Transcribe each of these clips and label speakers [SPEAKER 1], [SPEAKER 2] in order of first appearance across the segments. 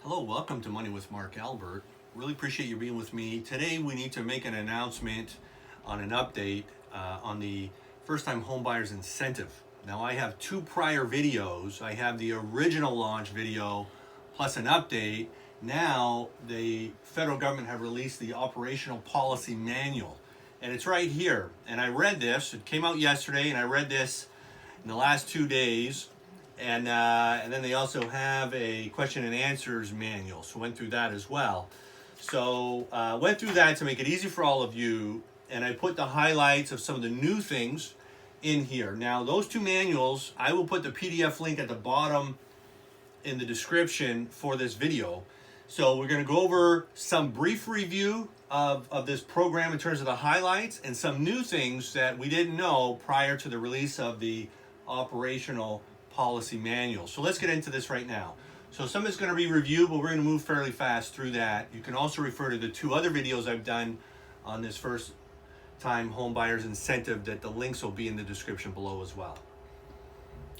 [SPEAKER 1] Hello, welcome to Money with Mark Albert. Really appreciate you being with me. Today we need to make an announcement on an update on the first-time homebuyers incentive. Now I have two prior videos. I have the original launch video plus an update. Now the federal government have released the operational policy manual, and it's right here. And I read this. It came out yesterday, and I read this in the last 2 days. And then they also have a question and answers manual, so went through that as well. So went through that to make it easy for all of you, and I put the highlights of some of the new things in here. Now those two manuals, I will put the PDF link at the bottom in the description for this video. So we're going to go over some brief review of this program in terms of the highlights and some new things that we didn't know prior to the release of the operational policy manual. So let's get into this right now. So some is going to be reviewed, but we're going to move fairly fast through that. You can also refer to the two other videos I've done on this first time home buyers incentive that the links will be in the description below as well.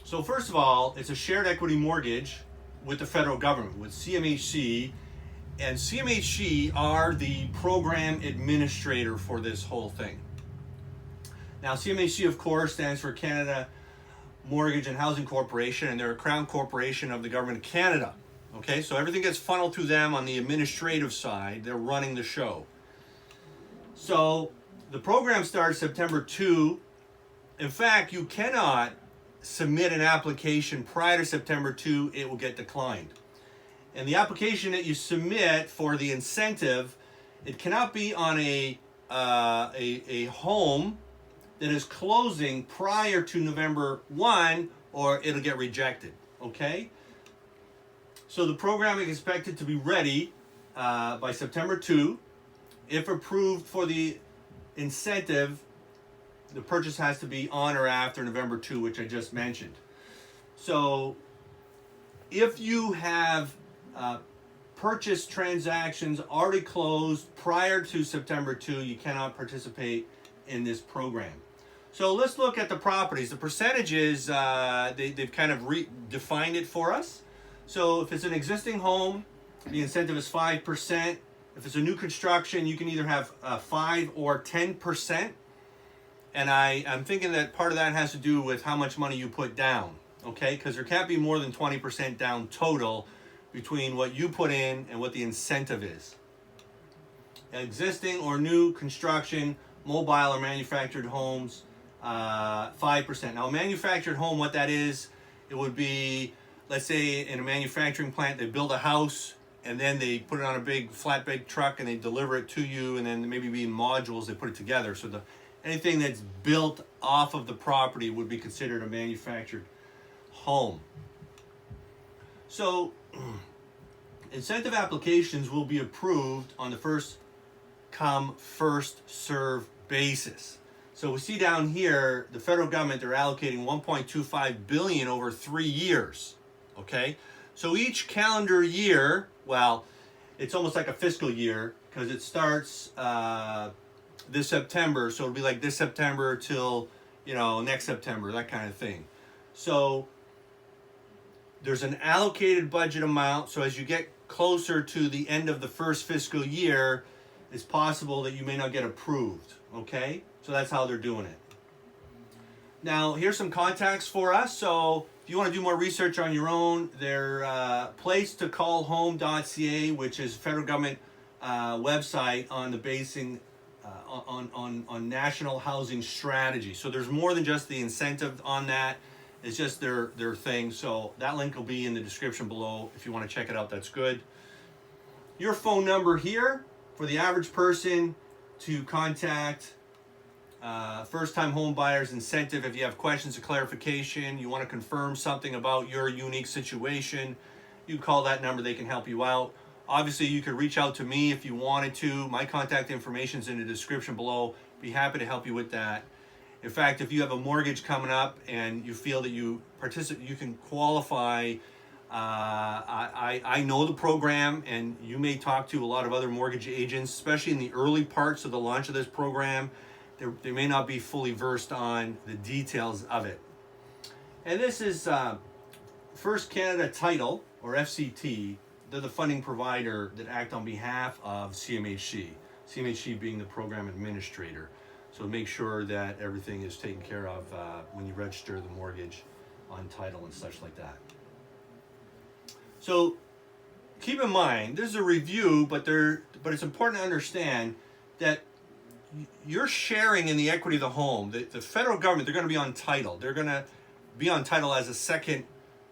[SPEAKER 1] So first of all, it's a shared equity mortgage with the federal government, with CMHC, and CMHC are the program administrator for this whole thing. Now CMHC, of course, stands for Canada Mortgage and Housing Corporation, and they're a crown corporation of the government of Canada. Okay, so everything gets funneled through them on the administrative side. They're running the show. So the program starts September 2. In fact, you cannot submit an application prior to September 2. It will get declined. And the application that you submit for the incentive, it cannot be on a home that is closing prior to November 1, or it'll get rejected, okay? So the program is expected to be ready by September 2. If approved for the incentive, the purchase has to be on or after November 2, which I just mentioned. So if you have purchase transactions already closed prior to September 2, you cannot participate in this program. So let's look at the properties. The percentages, they've kind of defined it for us. So if it's an existing home, the incentive is 5%. If it's a new construction, you can either have 5 or 10%. And I'm thinking that part of that has to do with how much money you put down, okay? Because there can't be more than 20% down total between what you put in and what the incentive is. Existing or new construction, mobile or manufactured homes, 5%. Now, a manufactured home, what that is, it would be, let's say in a manufacturing plant, they build a house and then they put it on a big flatbed truck and they deliver it to you, and then maybe in modules they put it together. So anything that's built off of the property would be considered a manufactured home. So incentive applications will be approved on the first come, first serve basis. So we see down here, the federal government, they're allocating $1.25 billion over 3 years, okay? So each calendar year, well, it's almost like a fiscal year because it starts this September, so it'll be like this September till, next September, that kind of thing. So there's an allocated budget amount, so as you get closer to the end of the first fiscal year, it's possible that you may not get approved, okay? So that's how they're doing it. Now, here's some contacts for us. So if you want to do more research on your own, they're placetocallhome.ca, which is federal government website on the basing on national housing strategy. So there's more than just the incentive on that. It's just their thing. So that link will be in the description below. If you want to check it out, that's good. Your phone number here for the average person to contact first-time home buyers incentive. If you have questions or clarification, you want to confirm something about your unique situation, you call that number. They can help you out. Obviously, you could reach out to me if you wanted to. My contact information is in the description below. Be happy to help you with that. In fact, if you have a mortgage coming up and you feel that you can qualify. I know the program, and you may talk to a lot of other mortgage agents, especially in the early parts of the launch of this program. They may not be fully versed on the details of it. And this is First Canada Title, or FCT, they're the funding provider that act on behalf of CMHC. CMHC being the program administrator. So make sure that everything is taken care of when you register the mortgage on title and such like that. So keep in mind, this is a review, but it's important to understand that you're sharing in the equity of the home. The federal government, they're going to be on title. They're going to be on title as a second.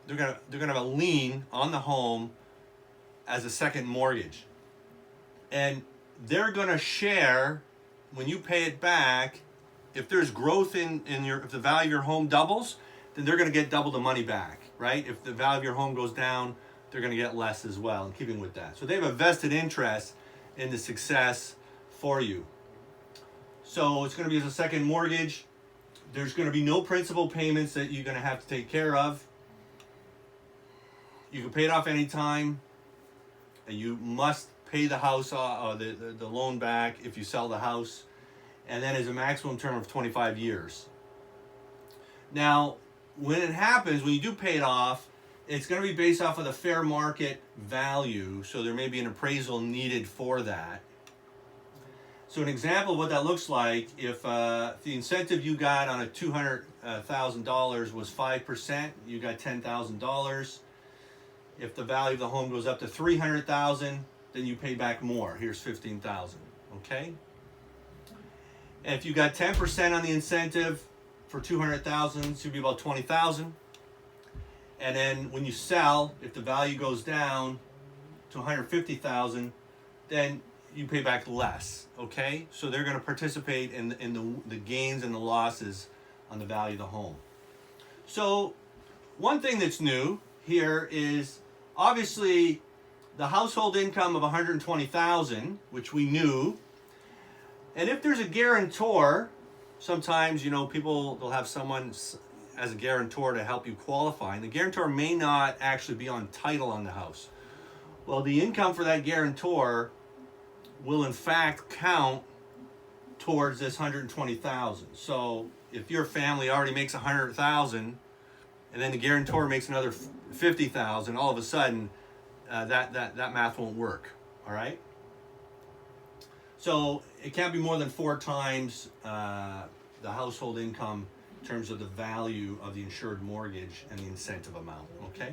[SPEAKER 1] They're going to have a lien on the home as a second mortgage, and they're going to share when you pay it back. If there's growth if the value of your home doubles, then they're going to get double the money back, right? If the value of your home goes down, they're going to get less as well, in keeping with that. So they have a vested interest in the success for you. So it's going to be as a second mortgage. There's going to be no principal payments that you're going to have to take care of. You can pay it off anytime, and you must pay the house the loan back if you sell the house, and then is a maximum term of 25 years. Now, when it happens, when you do pay it off, it's going to be based off of the fair market value, so there may be an appraisal needed for that. So an example of what that looks like, if the incentive you got on a $200,000 was 5%, you got $10,000. If the value of the home goes up to $300,000, then you pay back more. Here's $15,000, okay? And if you got 10% on the incentive for $200,000, it should be about $20,000. And then when you sell, if the value goes down to $150,000, then you pay back less, okay? So they're going to participate in the gains and the losses on the value of the home. So one thing that's new here is obviously the household income of $120,000, which we knew. And if there's a guarantor, sometimes, people, they'll have someone as a guarantor to help you qualify. And the guarantor may not actually be on title on the house. Well, the income for that guarantor will in fact count towards this $120,000. So if your family already makes $100,000 and then the guarantor makes another $50,000, all of a sudden that math won't work. All right. So it can't be more than 4 times the household income in terms of the value of the insured mortgage and the incentive amount. Okay.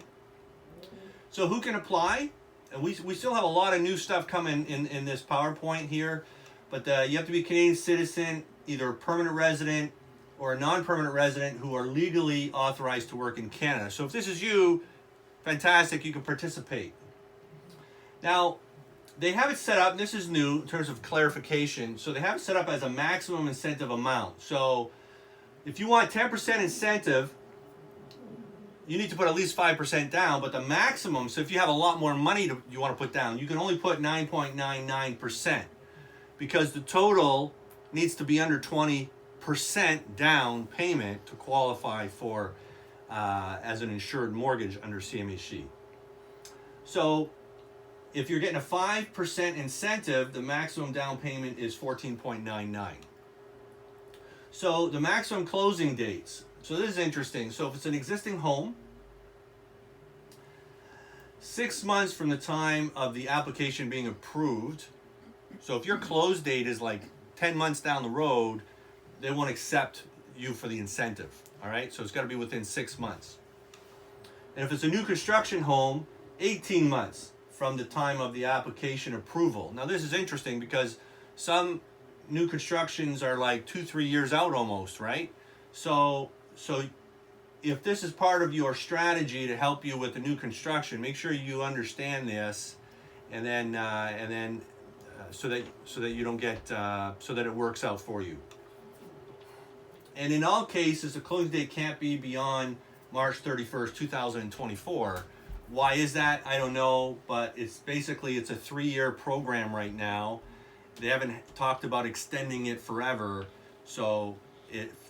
[SPEAKER 1] So who can apply? And we still have a lot of new stuff coming in this PowerPoint here, but you have to be a Canadian citizen, either a permanent resident or a non-permanent resident who are legally authorized to work in Canada. So if this is you, fantastic, you can participate. Now, they have it set up, and this is new in terms of clarification, so they have it set up as a maximum incentive amount. So if you want 10% incentive, you need to put at least 5% down, but the maximum, so if you have a lot more money you want to put down, you can only put 9.99% because the total needs to be under 20% down payment to qualify for as an insured mortgage under CMHC. So if you're getting a 5% incentive, the maximum down payment is 14.99. So the maximum closing dates. So this is interesting. So if it's an existing home, 6 months from the time of the application being approved. So if your close date is like 10 months down the road, they won't accept you for the incentive. All right. So it's got to be within 6 months. And if it's a new construction home, 18 months from the time of the application approval. Now this is interesting because some new constructions are like 2-3 years out almost, right? So if this is part of your strategy to help you with the new construction, make sure you understand this, and then so that you don't get so that it works out for you. And in all cases, the closing date can't be beyond March 31st, 2024. Why is that? I don't know, but it's a 3-year program right now. They haven't talked about extending it forever, so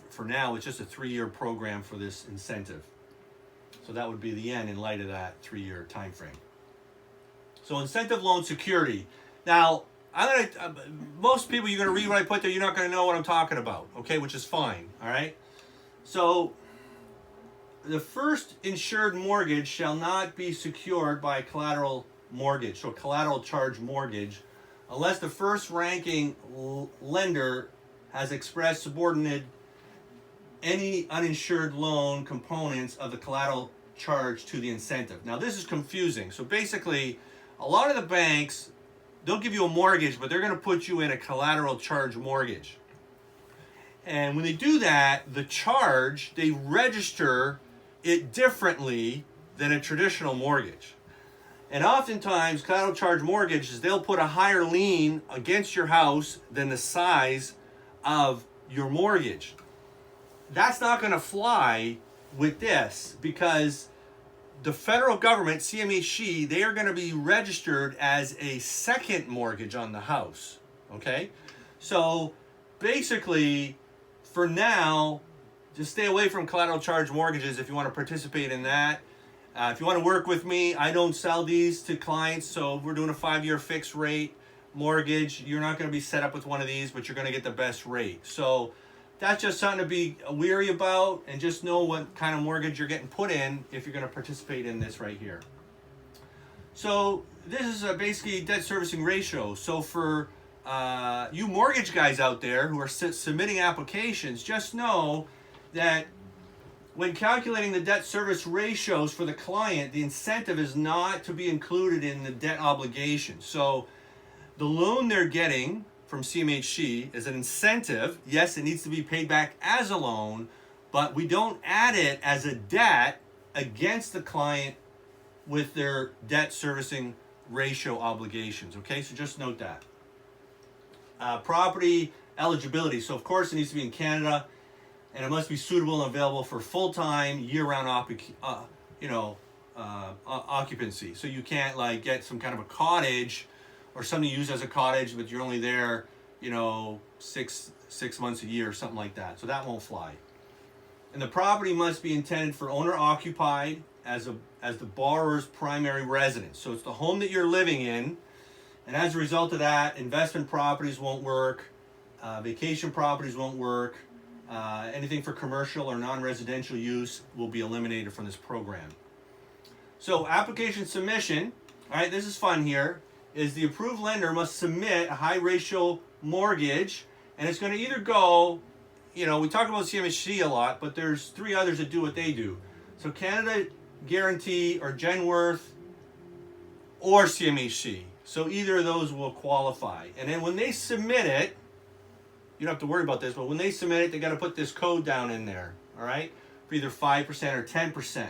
[SPEAKER 1] for now, it's just a 3-year program for this incentive. So that would be the end in light of that 3-year time frame. So incentive loan security. Now, most people, you're going to read what I put there, you're not going to know what I'm talking about, okay, which is fine, all right? So the first insured mortgage shall not be secured by collateral mortgage, so collateral charge mortgage, unless the first ranking lender has expressed subordinate any uninsured loan components of the collateral charge to the incentive. Now this is confusing. So basically, a lot of the banks, they'll give you a mortgage, but they're going to put you in a collateral charge mortgage. And when they do that, the charge, they register it differently than a traditional mortgage. And oftentimes, collateral charge mortgages, they'll put a higher lien against your house than the size of your mortgage. That's not going to fly with this, because the federal government, CMHC, they are going to be registered as a second mortgage on the house. Okay? So basically, for now, just stay away from collateral charge mortgages if you want to participate in that. If you want to work with me, I don't sell these to clients, so if we're doing a 5-year fixed rate mortgage, you're not going to be set up with one of these, but you're going to get the best rate. So that's just something to be wary about, and just know what kind of mortgage you're getting put in if you're going to participate in this right here. So this is basically debt servicing ratio. So for you mortgage guys out there who are submitting applications, just know that when calculating the debt service ratios for the client, the incentive is not to be included in the debt obligation. So the loan they're getting from CMHC is an incentive. Yes, it needs to be paid back as a loan, but we don't add it as a debt against the client with their debt servicing ratio obligations. Okay, so just note that. Property eligibility. So of course it needs to be in Canada, and it must be suitable and available for full-time, year-round occupancy. So you can't like get some kind of a cottage or something you use as a cottage, but you're only there, 6 months a year or something like that. So that won't fly. And the property must be intended for owner-occupied as the borrower's primary residence. So it's the home that you're living in, and as a result of that, investment properties won't work, vacation properties won't work. Anything for commercial or non-residential use will be eliminated from this program. So application submission, all right, this is fun here, is the approved lender must submit a high ratio mortgage, and it's going to either go, we talk about CMHC a lot, but there's 3 others that do what they do. So Canada Guarantee or Genworth or CMHC. So either of those will qualify. And then when they submit it, you don't have to worry about this, but when they submit it, they got to put this code down in there, all right, for either 5% or 10%.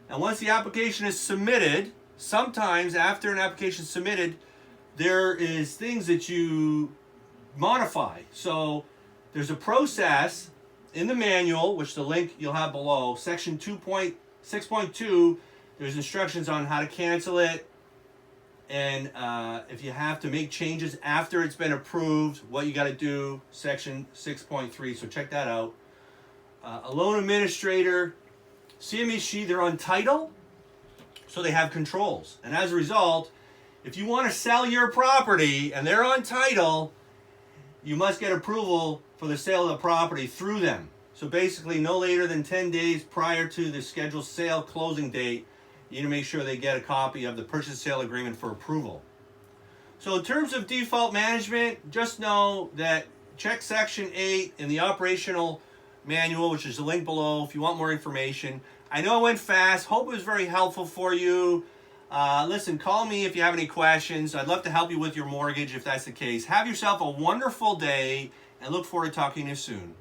[SPEAKER 1] And once the application is submitted, sometimes after an application is submitted, there is things that you modify. So there's a process in the manual, which the link you'll have below, section 2.6.2, there's instructions on how to cancel it, and if you have to make changes after it's been approved, what you got to do, section 6.3, so check that out. A loan administrator, CMHC, they're on title, so they have controls. And as a result, if you want to sell your property and they're on title, you must get approval for the sale of the property through them. So basically, no later than 10 days prior to the scheduled sale closing date, you need to make sure they get a copy of the purchase sale agreement for approval. So in terms of default management, just know that check section 8 in the operational manual, which is the link below if you want more information. I know it went fast. Hope it was very helpful for you. Listen, call me if you have any questions. I'd love to help you with your mortgage if that's the case. Have yourself a wonderful day, and look forward to talking to you soon.